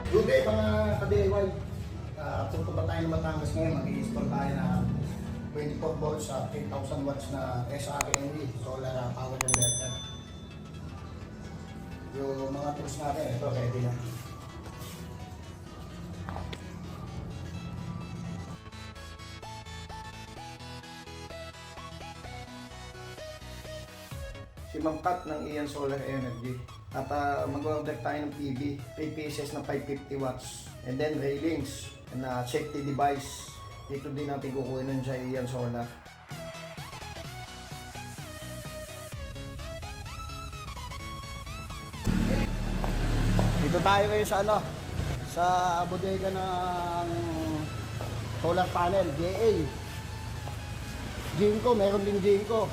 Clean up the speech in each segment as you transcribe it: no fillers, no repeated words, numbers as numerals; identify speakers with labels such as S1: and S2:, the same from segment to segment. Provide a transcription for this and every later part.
S1: Good day mga ka-DIY. Punto ba tayo ng Batangas ngayon? Mag-i-install tayo na 24 volts sa 10,000 watts na SRNV solar power inverter. Yung mga tools natin, ito ready na. Si Ma'am Kat ng Ian Solar Energy. At mag-order tayo ng PV, 3 pieces na 550 watts. And then railings and safety device. Dito din natin kukunin nun sa Ian Solar. Dito tayo ngayon sa sa bodega ng solar panel, JA. Jinko, meron din Jinko.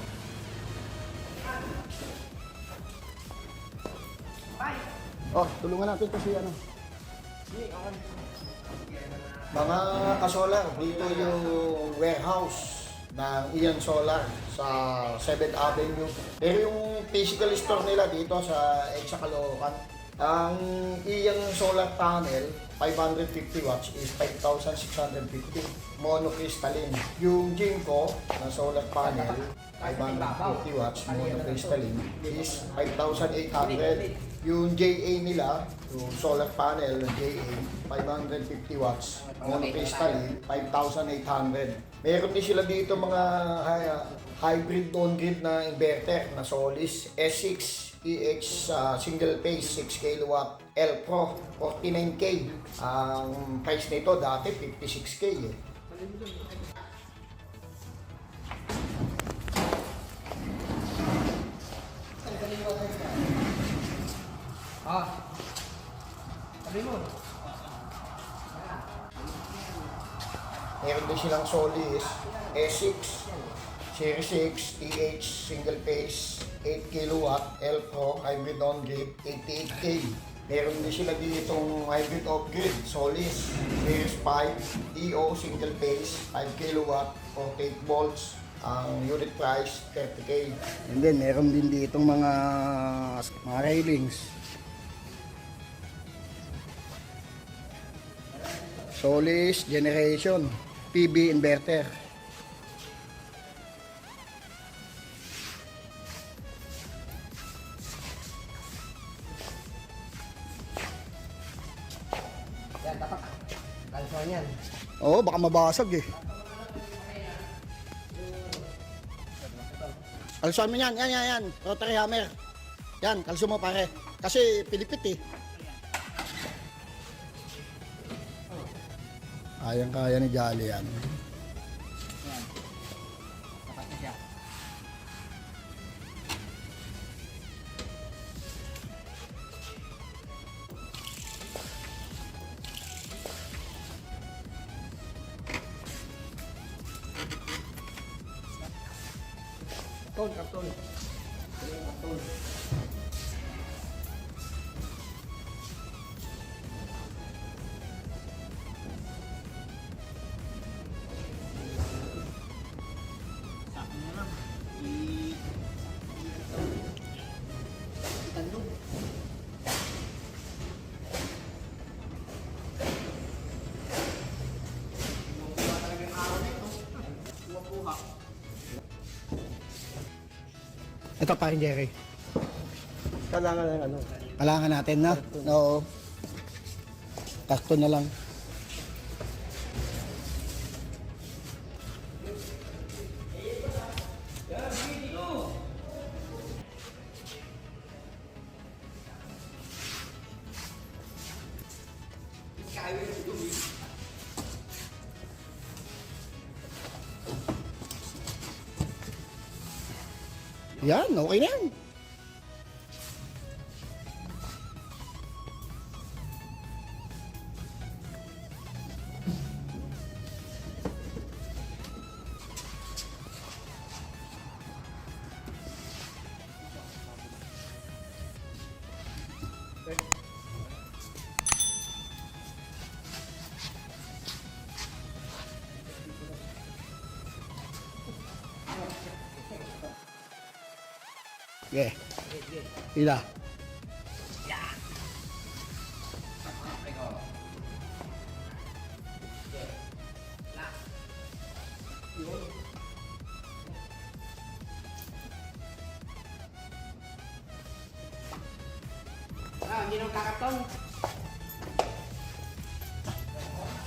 S1: Oh, tulungan natin kasi mga ka-solar, dito yung warehouse ng Ian Solar sa 7th Avenue. Pero yung physical store nila dito sa EDSA Caloocan. Ang Ian Solar Panel, 550 watts is 5,650 monocrystalline. Yung Jinko na solar panel, 550 watts monocrystalline is 5,800. Yung JA nila, yung solar panel ng JA, 550 watts monocrystalline, 5,800. Meron din sila dito mga hybrid on-grid na inverter na Solis S6 EX single phase 6 kW L Pro 49K. Ang price nito dati 56K eh.
S2: Sabi mo.
S1: Meron din silang Solis S6 Series 6 EH single phase 8 kW L Pro hybrid on-grid 88K. Meron din sila ditong hybrid off-grid Solis Series 5 EO single phase 5 kW 48 volts. Ang unit price 30K. And then meron din ditong mga railings. Solis Generation PV inverter.
S2: Yan, dapat kalsuan yan.
S1: Oo, baka mabasag eh. Kalsuan mo yan, yan. Rotary hammer. Yan, kalso mo pare. Kasi pilipit eh. Kayang-kaya ni Jolly yan.
S2: Yan. Dapat na siya. Karton. Karton. Itandog. Kuha talaga yung araw nito. Kuha.
S1: Ito pa rin Jerry.
S2: Kailangan ng ano?
S1: Kailangan natin na. Oo. Karton na lang. Yan, okay na yan. Yeah. Ila.
S2: Yeah. hindi nung kakaton.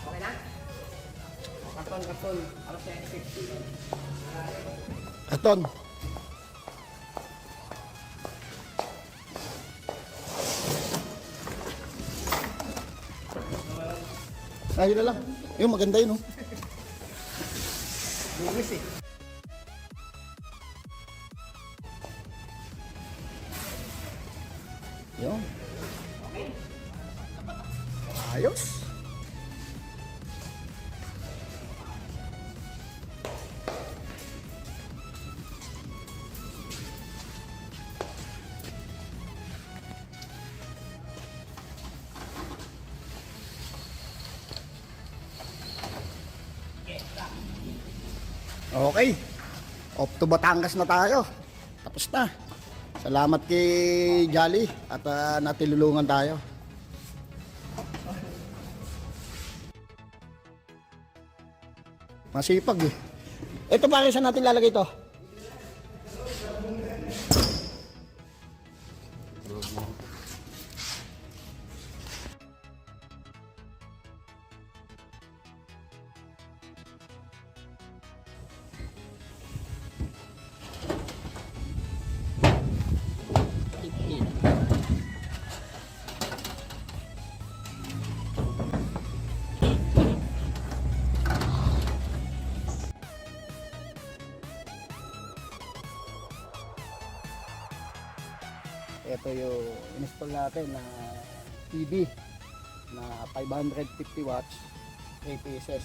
S2: Okay na? Karton. Alas 7:50.
S1: Karton. Ayun na lang. Yung maganda yun, oh.
S2: Buwis eh.
S1: Yun. Ayos. Okay. Off to Batangas na tayo. Tapos na. Salamat kay Jolly at natilulungan tayo. Masipag eh. Ito pare, saan natin lalagay ito? Ito yung install natin na TV na 550 watts, 3 pieces.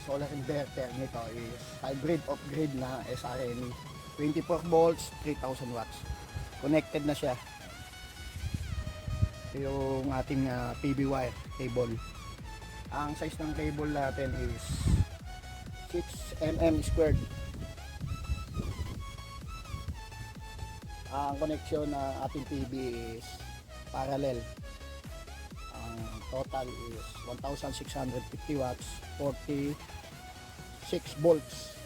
S1: Solar inverter nito is hybrid off-grid na SRNE. 24 volts, 3000 watts. Connected na siya. Ito yung ating PV wire cable. Ang size ng cable natin is 6 mm squared. Ang connection na ating PV is parallel. Ang total is 1650 watts, 46 volts.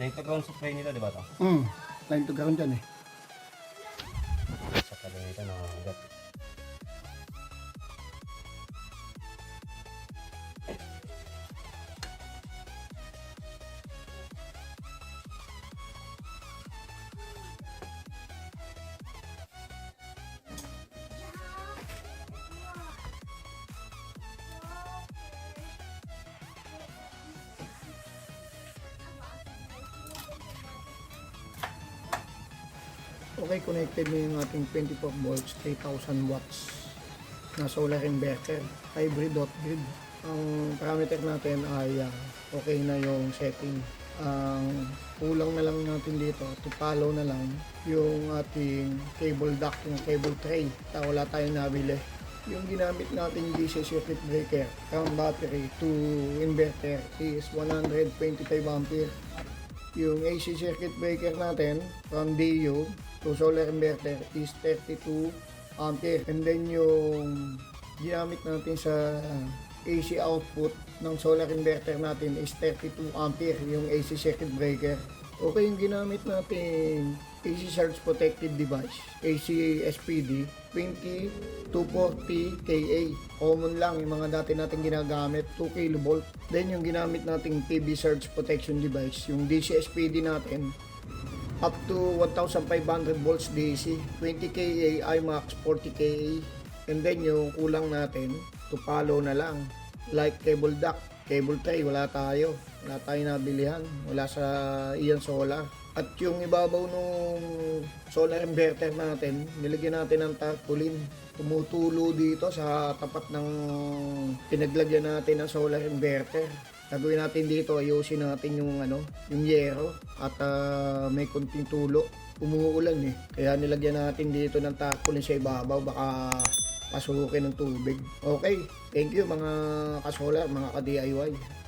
S3: Line to ground supply nito, di ba to?
S1: Line to ground dyan eh.
S3: Sa pala nito, nangangagat.
S1: Okay, connected na yung ating 24 volts, 3000 watts na solar inverter, hybrid off-grid. Ang parameter natin ay okay na yung setting. Ang kulang na lang natin dito, to follow na lang yung ating cable dock, yung cable tray. Wala tayong nabili. Yung ginamit natin DC circuit breaker from battery to inverter is 125 ampere. Yung AC circuit breaker natin from DU to solar inverter is 32 ampere. And then yung ginamit natin sa AC output ng solar inverter natin is 32 ampere yung AC circuit breaker. Okay, yung ginamit natin AC surge protective device, AC SPD 20240 KA. Common lang yung mga dati natin ginagamit, 2 kV. Then yung ginamit nating PV surge protection device, yung DC SPD natin up to 1500 volts DC, 20 kA iMax, 40 kA. And then yung kulang natin, to follow na lang, like cable dock, cable tray, wala tayong nabilihan, wala sa Ian Solar. At yung ibabaw nung solar inverter natin, nilagyan natin ng tarpaulin. Tumutulo dito sa tapat ng pinaglagyan natin ng solar inverter. Gagawin natin dito, ayusin natin yung yung yero at may konting tulo. Umuulan eh. Kaya nilagyan natin dito ng tarpaulin sa ibabaw, baka pasukin ng tubig. Okay, thank you mga kasolar, mga ka-DIY.